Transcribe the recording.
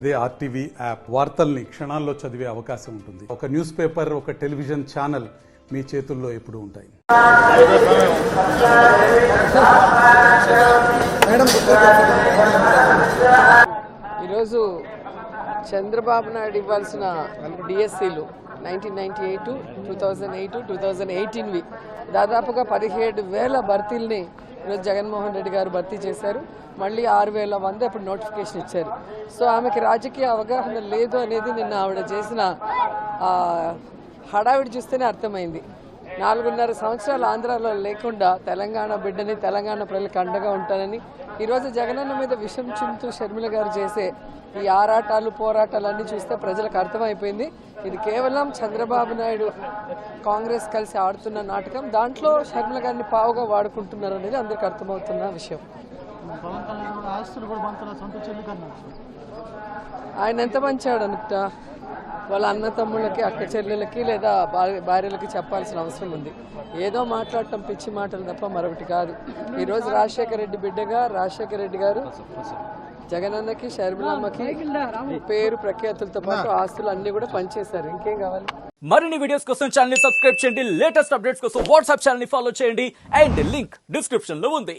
అదే RTV app వార్తల్ని క్షణాల్లో చదివే అవకాశం ఉంటుంది. ఒక న్యూస్ పేపర్, ఒక టెలివిజన్ ఛానల్ మీ చేతుల్లో ఎప్పుడూ ఉంటాయి. ఈరోజు చంద్రబాబు నాయుడు ఇవ్వాల్సిన డిఎస్సీలు 1998, 2008, 2018వి దాదాపుగా 17,000 భర్తీల్ని ఈరోజు జగన్మోహన్ రెడ్డి గారు భర్తీ చేశారు. మళ్ళీ 6,100 ఇప్పుడు నోటిఫికేషన్ ఇచ్చారు. సో ఆమెకి రాజకీయ అవగాహన లేదు అనేది నిన్న ఆవిడ చేసిన హడావిడి చూస్తేనే అర్థమైంది. 4.5 సంవత్సరాలు ఆంధ్రాలో లేకుండా తెలంగాణ బిడ్డని, తెలంగాణ ప్రజలకు అండగా ఉంటానని ఈరోజు జగనన్న మీద విషం చింతూ షర్మిల గారు చేసే ఈ ఆరాటాలు, పోరాటాలన్నీ చూస్తే ప్రజలకు అర్థమైపోయింది. ఇది కేవలం చంద్రబాబు నాయుడు కాంగ్రెస్ కలిసి ఆడుతున్న నాటకం. దాంట్లో షర్మిల గారిని పావుగా వాడుకుంటున్నారు అనేది అందరికి అర్థమవుతున్న విషయం. ఆయన ఎంత మంచాడు అనుకుంట వాళ్ళ అన్న తమ్ముళ్ళకి, అక్క చెల్లెలకి లేదా భార్యలకి చెప్పాల్సిన అవసరం ఉంది. ఏదో మాట్లాడటం పిచ్చి మాటలు తప్ప మరొకటి కాదు. ఈరోజు రాజశేఖర రెడ్డి బిడ్డగా రాజశేఖర రెడ్డి గారు జగనన్నకి, షర్మిలమ్మకి పేరు ప్రఖ్యాతులతో పాటు ఆస్తులు అన్ని కూడా పనిచేశారు. ఇంకేం కావాలి? మరిన్ని వీడియోస్ కోసం ఛానల్ ని సబ్స్క్రైబ్ చేయండి. లేటెస్ట్ అప్డేట్స్ కోసం వాట్సాప్ ఛానల్ ని ఫాలో చేయండి. అండ్ లింక్ డిస్క్రిప్షన్ లో ఉంది.